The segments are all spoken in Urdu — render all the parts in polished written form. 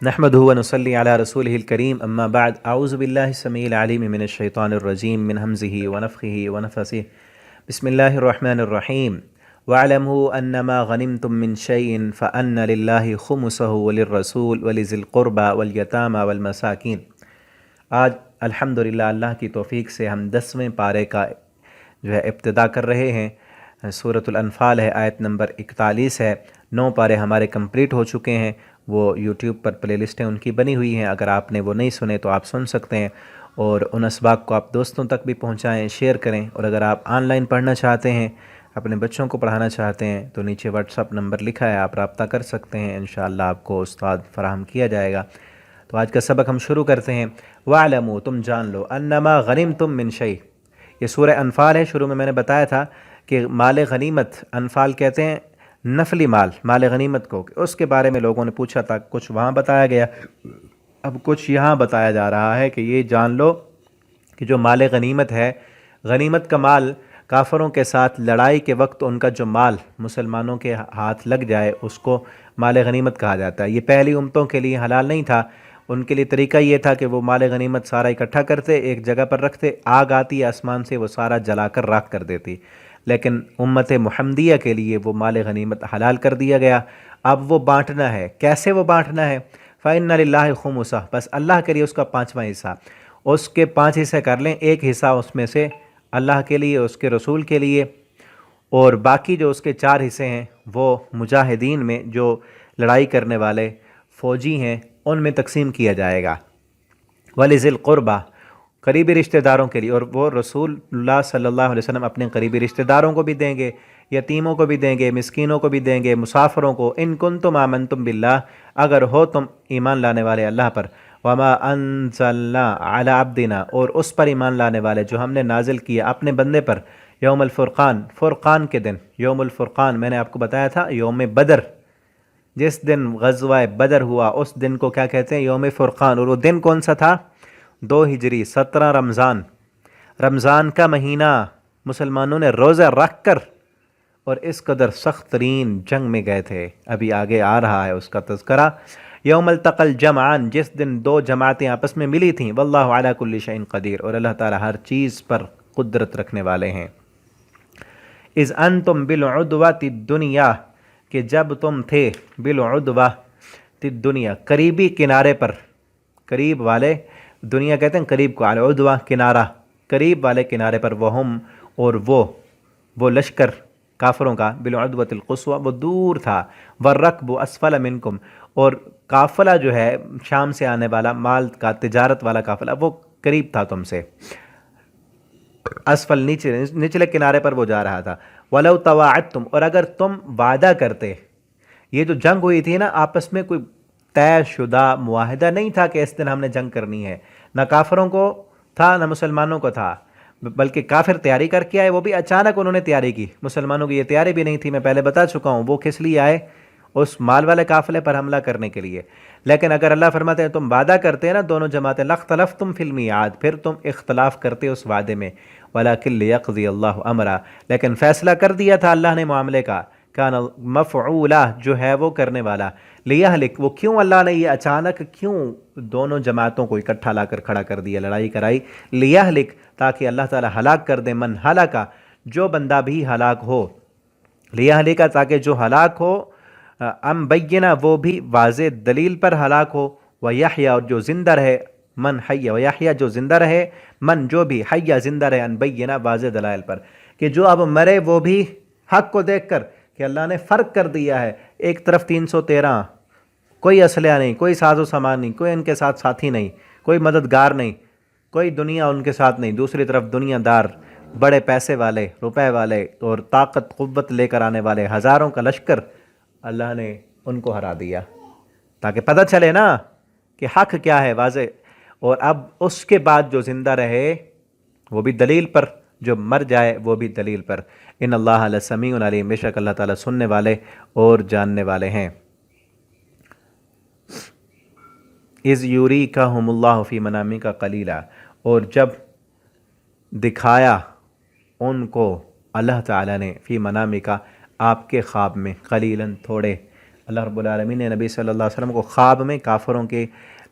نحمدہ و نصلی علی رسولہ الکریم اما بعد اعوذ باللہ السمیع العلیم من الشیطان الرجیم من ہمزہ ونفخہ ونفثہ بسم اللہ الرحمن الرحیم وَاعْلَمُوا أَنَّمَا غَنِمْتُم مِّن شَيْءٍ فَأَنَّ لِلَّهِ خُمُسَهُ وَلِلرَّسُولِ وَلِذِي الْقُرْبَى وَالْيَتَامَى وَالْمَسَاكِينِ۔ آج الحمدللہ اللہ کی توفیق سے ہم 10ویں پارے کا جو ہے ابتدا کر رہے ہیں۔ سورۃ الانفال ہے، آیت نمبر 41 ہے۔ 9 پارے ہمارے کمپلیٹ ہو چکے ہیں، وہ یوٹیوب پر پلے لسٹیں ان کی بنی ہوئی ہیں، اگر آپ نے وہ نہیں سنے تو آپ سن سکتے ہیں، اور ان اسباق کو آپ دوستوں تک بھی پہنچائیں، شیئر کریں، اور اگر آپ آن لائن پڑھنا چاہتے ہیں، اپنے بچوں کو پڑھانا چاہتے ہیں تو نیچے واٹس ایپ نمبر لکھا ہے، آپ رابطہ کر سکتے ہیں، انشاءاللہ آپ کو استاد فراہم کیا جائے گا۔ تو آج کا سبق ہم شروع کرتے ہیں۔ وَاعْلَمُوا، تم جان لو، انما غنمتم من شیء، یہ سورہ انفال ہے۔ شروع میں نے بتایا تھا کہ مال غنیمت، انفال کہتے ہیں نفلی مال غنیمت کو، اس کے بارے میں لوگوں نے پوچھا تھا، کچھ وہاں بتایا گیا، اب کچھ یہاں بتایا جا رہا ہے کہ یہ جان لو کہ جو مال غنیمت ہے، غنیمت کا مال، کافروں کے ساتھ لڑائی کے وقت ان کا جو مال مسلمانوں کے ہاتھ لگ جائے اس کو مال غنیمت کہا جاتا ہے۔ یہ پہلی امتوں کے لیے حلال نہیں تھا، ان کے لیے طریقہ یہ تھا کہ وہ مال غنیمت سارا اکٹھا کرتے، ایک جگہ پر رکھتے، آگ آتی آسمان سے وہ سارا جلا کر راکھ کر دیتی، لیکن امت محمدیہ کے لیے وہ مال غنیمت حلال کر دیا گیا۔ اب وہ بانٹنا ہے، کیسے وہ بانٹنا ہے؟ فَإِنَّ لِلَّهِ خُمُسَهُ، بس اللہ کے لیے اس کا 5واں حصہ، اس کے 5 حصے کر لیں، ایک حصہ اس میں سے اللہ کے لیے، اس کے رسول کے لیے، اور باقی جو اس کے 4 حصے ہیں وہ مجاہدین میں، جو لڑائی کرنے والے فوجی ہیں، ان میں تقسیم کیا جائے گا۔ وَلِذِي الْقُرْبَى، قریبی رشتہ داروں کے لیے، اور وہ رسول اللہ صلی اللہ علیہ وسلم اپنے قریبی رشتہ داروں کو بھی دیں گے، یتیموں کو بھی دیں گے، مسکینوں کو بھی دیں گے، مسافروں کو، ان کنتم آمنتم باللہ، اگر ہو تم ایمان لانے والے اللہ پر، وما انزلنا علی عبدنا، اور اس پر ایمان لانے والے جو ہم نے نازل کیا اپنے بندے پر، یوم الفرقان، فرقان کے دن، یوم الفرقان میں نے آپ کو بتایا تھا یوم بدر، جس دن غزوہ بدر ہوا اس دن کو کیا کہتے ہیں؟ یوم فرقان۔ اور وہ دن کون سا تھا؟ 2 ہجری 17 رمضان، رمضان کا مہینہ، مسلمانوں نے روزہ رکھ کر اور اس قدر سخت ترین جنگ میں گئے تھے، ابھی آگے آ رہا ہے اس کا تذکرہ۔ یوم التقى الجمعان، جس دن 2 جماعتیں آپس میں ملی تھیں، واللہ علی کل شیء قدیر، اور اللہ تعالی ہر چیز پر قدرت رکھنے والے ہیں۔ اذ انتم بالعدوۃ الدنیا، کہ جب تم تھے بالعدوۃ الدنیا، قریبی کنارے پر، قریب والے، دنیا کہتے ہیں قریب کو، العدوہ کنارہ، قریب والے کنارے پر، وہم، اور وہ لشکر کافروں کا، بالعدوۃ القصویٰ، وہ دور تھا، والرکب اسفل منکم، اور قافلہ جو ہے شام سے آنے والا مال کا، تجارت والا قافلہ، وہ قریب تھا تم سے، اسفل نچلے کنارے پر وہ جا رہا تھا۔ وَلَوْ تَوَاعَدْتُمْ، اور اگر تم وعدہ کرتے، یہ جو جنگ ہوئی تھی نا، آپس میں کوئی طے شدہ معاہدہ نہیں تھا کہ اس دن ہم نے جنگ کرنی ہے، نہ کافروں کو تھا نہ مسلمانوں کو تھا، بلکہ کافر تیاری کر کے آئے، وہ بھی اچانک انہوں نے تیاری کی، مسلمانوں کی یہ تیاری بھی نہیں تھی، میں پہلے بتا چکا ہوں، وہ کس لیے آئے؟ اس مال والے قافلے پر حملہ کرنے کے لیے۔ لیکن اگر اللہ فرماتے ہیں تم وعدہ کرتے ہیں نا دونوں جماعتیں، لَاخْتَلَفْتُمْ فِي الْمِيعَادِ، پھر تم اختلاف کرتے اس وعدے میں، وَلَكِنْ لِيَقْضِيَ اللَّهُ أَمْرًا، لیکن فیصلہ کر دیا تھا اللہ نے معاملے کا، کان مفعولا، جو ہے وہ کرنے والا، لیہلک، وہ کیوں اللہ نے یہ اچانک کیوں دونوں جماعتوں کو اکٹھا لا کر کھڑا کر دیا، لڑائی کرائی، لیہلک، تاکہ اللہ تعالی ہلاک کر دے، من ہلاکا، جو بندہ بھی ہلاک ہو، لیہلکا، تاکہ جو ہلاک ہو، ام بینہ، وہ بھی واضح دلیل پر ہلاک ہو، ویحییٰ، اور جو زندہ رہے، من حی، ویحییٰ، جو زندہ رہے، من، جو بھی، حییٰ، زندہ رہے، ان بینہ، واضح دلائل پر، کہ جو اب مرے وہ بھی حق کو دیکھ کر، کہ اللہ نے فرق کر دیا ہے، ایک طرف 313، کوئی اسلحہ نہیں، کوئی ساز و سامان نہیں، کوئی ان کے ساتھ ساتھی نہیں، کوئی مددگار نہیں، کوئی دنیا ان کے ساتھ نہیں، دوسری طرف دنیا دار، بڑے پیسے والے، روپے والے، اور طاقت قوت لے کر آنے والے ہزاروں کا لشکر، اللہ نے ان کو ہرا دیا، تاکہ پتہ چلے نا کہ حق کیا ہے، واضح۔ اور اب اس کے بعد جو زندہ رہے وہ بھی دلیل پر، جو مر جائے وہ بھی دلیل پر۔ ان اللہ لسمیع علیم، بے شک اللہ تعالیٰ سننے والے اور جاننے والے ہیں۔ اذ یوریکہم اللہ فی منامک قلیلا، اور جب دکھایا ان کو اللہ تعالیٰ نے، فی منامک، آپ کے خواب میں، قلیلاً، تھوڑے، اللہ رب العالمین نے نبی صلی اللہ علیہ وسلم کو خواب میں کافروں کے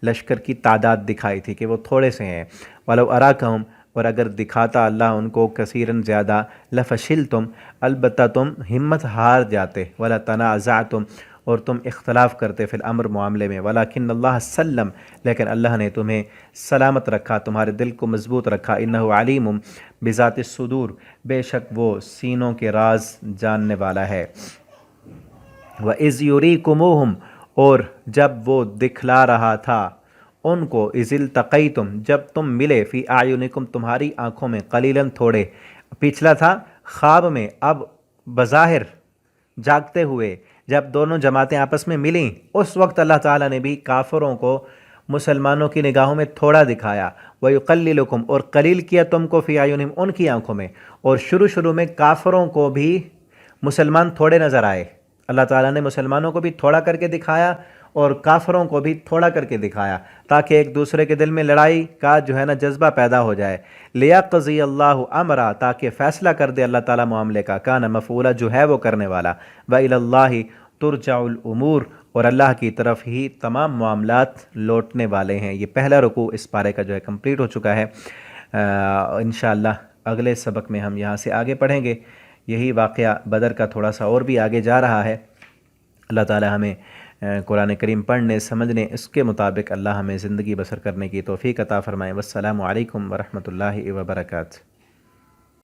لشکر کی تعداد دکھائی تھی کہ وہ تھوڑے سے ہیں، وَلَوْ أَرَاكَهُمْ، اور اگر دکھاتا اللہ ان کو کثیراً زیادہ، لَفَشِلْتُمْ، البتہ تم ہمت ہار جاتے، وَلَا تَنَازَعْتُمْ، اور تم اختلاف کرتے فی الامر معاملے میں، وَلَكِنَّ اللَّهَ سلم، لیکن اللہ نے تمہیں سلامت رکھا، تمہارے دل کو مضبوط رکھا، اِنَّهُ عَلِيمٌ بِذَاتِ الصُّدُورِ، بے شک وہ سینوں کے راز جاننے والا ہے۔ وَإِذْ يُرِيكُمُوهُمْ، اور جب وہ دکھلا رہا تھا ان کو، اِذِ الْتَقَيْتُمْ، جب تم ملے، فی اعینکم، تمہاری آنکھوں میں، قلیلاً تھوڑے، پچھلا تھا خواب میں، اب بظاہر جاگتے ہوئے جب دونوں جماعتیں آپس میں ملیں، اس وقت اللہ تعالیٰ نے بھی کافروں کو مسلمانوں کی نگاہوں میں تھوڑا دکھایا، وَيُقَلِّلُكُمْ، اور قلیل کیا تم کو، فی اعینہم، ان کی آنکھوں میں، اور شروع میں کافروں کو بھی مسلمان تھوڑے نظر آئے، اللہ تعالیٰ نے مسلمانوں کو بھی تھوڑا کر کے دکھایا اور کافروں کو بھی تھوڑا کر کے دکھایا، تاکہ ایک دوسرے کے دل میں لڑائی کا جو ہے نا جذبہ پیدا ہو جائے، لِيَقْضِيَ اللَّهُ أَمْرًا، تاکہ فیصلہ کر دے اللہ تعالیٰ معاملے کا، کان مفعولا، جو ہے وہ کرنے والا، وَإِلَى اللَّهِ تُرْجَعُ الْأُمُورُ، اور اللہ کی طرف ہی تمام معاملات لوٹنے والے ہیں۔ یہ پہلا رکوع اس پارے کا جو ہے کمپلیٹ ہو چکا ہے۔ انشاءاللہ اگلے سبق میں ہم یہاں سے آگے پڑھیں گے۔ یہی واقعہ بدر کا تھوڑا سا اور بھی آگے جا رہا ہے۔ اللہ تعالی ہمیں قرآن کریم پڑھنے، سمجھنے، اس کے مطابق اللہ ہمیں زندگی بسر کرنے کی توفیق عطا فرمائے۔ والسلام علیکم ورحمۃ اللہ وبرکاتہ۔